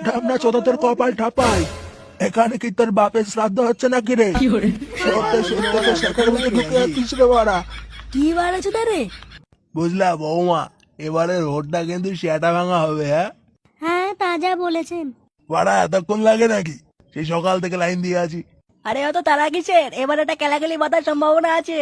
ঢামনা চোদা তোর কপাল ঠাপাই। এখানে কি তোর বাপের শ্রাদ্ধ হচ্ছে নাকি রে? সত্যি সত্যি তো শেখার মধ্যে ঢুকে যাচ্ছিস রে বাড়া। কি বাড়াছো রে? বুঝলা বৌমা, এবারে রোডটা কিন্তু সেটা ভাঙা হবে। হ্যাঁ হ্যাঁ, তা যা বলেছেন। বাড়া এতক্ষণ লাগে নাকি? সেই সকাল থেকে লাইন দিয়ে আছি। আরে অত তারা কিসের, এবার একটা কেলাকেলি বাঁধার সম্ভাবনা আছে।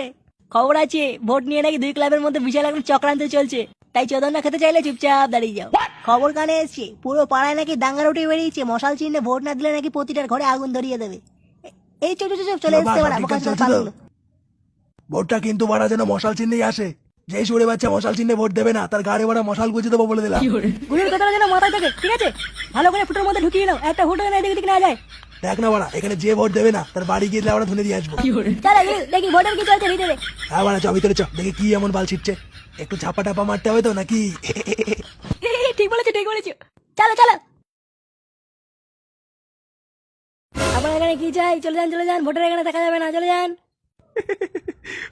খবর আছে ভোট নিয়ে নাকি দুই ক্লাবের মধ্যে বিশাল একটা চক্রান্ত চলছে। তাই চোদন না খেতে চাইলে চুপচাপ দাঁড়িয়ে যাও। খবর কানে এসছে পুরো পাড়ায় নাকি দাঙ্গা উঠে বেরিয়েছে, মশাল চিহ্নে ভোট না দিলে নাকি প্রতিটার ঘরে আগুন ধরিয়ে দেবে। এই চুপ চুপ চুপ চলে এসছে বাড়া বোকা চোদা পাগল। ভোটটা কিন্তু বাড়া যেন মশাল চিহ্নেই আসে। যে সরে বাচ্চা মশাল চিহ্নে ভোট দেবে না তার গাড়ি বাড়া মশাল গুছিয়ে দেবো বলে দিলাম। গুলির কথাটা যেন মাথায় থাকে, ঠিক আছে? ভালো করে ফুটোর মধ্যে ঢুকিয়ে নাও, একটা ফুটো না এদিক না যায়। দেখ না বাড়া, এখানে যে ভোট দেবে না তার বাড়ি গিয়ে আমরা ধুনে দিয়ে আসবো। চল দেখি ভোটের কি চলছে ভিতরে। হ্যাঁ বাড়া চ ভিতরে চ, দেখি কি এমন বাল ছিটছে। একটু ঝাপা টাপা মারতে হবে তো নাকি? ঠিক বলেছো ঠিক বলেছো, চলো চলো। আপনার এখানে কি চাই? চলে যান চলে যান, ভোটের এখানে দেখা যাবে না, চলে যান।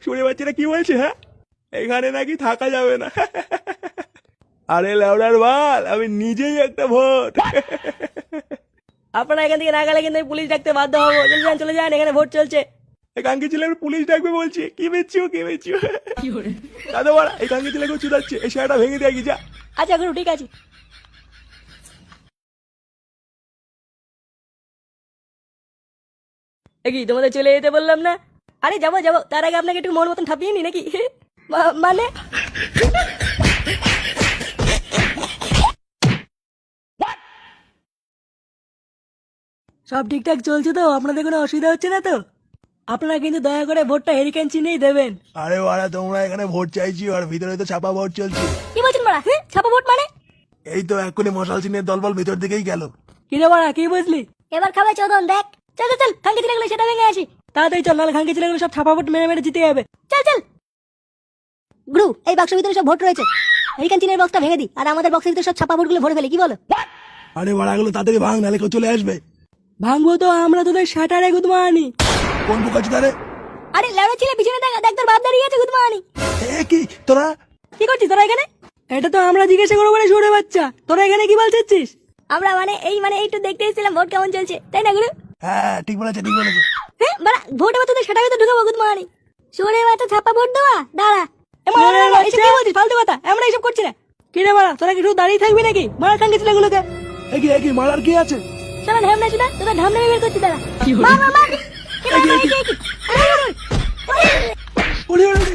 শুনে বাচ্চারা কি বলছে? হ্যাঁ এখানে নাকি থাকা যাবে না। আরে লেওড়ার বাল, আমি নিজেই একটা ভোট। আপনারা এখান থেকে না গেলে কিন্তু আমি পুলিশ ডাকতে বাধ্য হবো। চলে যান চলে যান, এখানে ভোট চলছে। কাঙ্কি ছেলে পুলিশ ডাকবে বলছে। কি বেচছিও কি বেচছিও দাদা বাড়া, এই কাঙ্কি ছেলেকে চুদাচ্ছে। এই শাড়িটা ভেঙে দিয়ে যা। আচ্ছা গুরু ঠিক আছে। কি তোমাদের চলে যেতে বললাম না? আরে যাবো যাবো, তার আগে আপনাকে একটু মন মতন থাপিয়ে নি নাকি? মানে সব ঠিকঠাক চলছে তো? আপনাদের কোনো অসুবিধা হচ্ছে না তো? আপনারা কিন্তু দয়া করে ভোটটা হেরিকেন চিহ্নেই দেবেন। আরে বাড়া, তোমরা এখানে ভোট চাইছি আর ভিতরে তো ছাপা ভোট চলছে। কি বলছেন বাড়া? হ্যাঁ, ছাপা ভোট মানে? এই তো এক্ষুনি মশাল চিহ্নের দলবল ভিতর দিকেই গেল। কি রে বাড়া, কি বুঝলি? এবার খাবে চোদন, দেখ। চল চল চল, খাঙ্কি ছেলেগুলো সেটা ভেঙে আসি। তাড়াতাড়ি চল, নাহলে খাঙ্কি ছেলেগুলো সব ছাপা ভোট মেরে মেরে জিতে যাবে। চল চল গুরু, এই বাক্সের ভিতরে সব ভোট রয়েছে। হেরিকেন চিহ্নের বক্সটা ভেঙে দি, আর আমাদের বক্সের ভিতরে সব ছাপা ভোটগুলো ভরে ফেলি, কি বলো? আরে বাড়াগুলো তাড়াতাড়ি ভাঙ, নাহলে কেউ চলে আসবে। ভাঙবো তো আমরা তোদের শাটারে গুদমানি। কোন বুকাচ্ছি তারে? আরে লেড়া ছেলে পিছনে দেখ, দেখ তোর বাপ দাঁড়িয়ে আছে গুদমানি। এ কি তোরা কি করছিস তোরা এখানে? এটা তো আমরা জিজ্ঞাসা করবো বলে শুনে বাচ্চা, তোরা এখানে কি বলছিস? আমরা মানে একটু দেখতে এসেছিলাম ভোট কেমন চলছে, তাই না গুরু? হ্যাঁ ঠিক বলেছে ঠিক বলেছে। হ্যাঁ বাড়া, ভোট এবার তোদের সেটা ভিতরে ঢুকাবো গুদমানি। শুনে বাচ্চা ছাপা ভোট দেওয়া, দাঁড়া। এসব কি বলছিস ফালতু কথা? আমরা এসব করছি না। কি রে বাড়া, তোরা কি শুধু দাঁড়িয়ে থাকবি নাকি? মারা খাঙ্কি ছেলেগুলোকে। একই মারার কি আছে? চলো ঢামনা শুধু, তোদের ঢামনা বের করছি, দাঁড়া। মার মার মার। ওরে ওরে ওরে।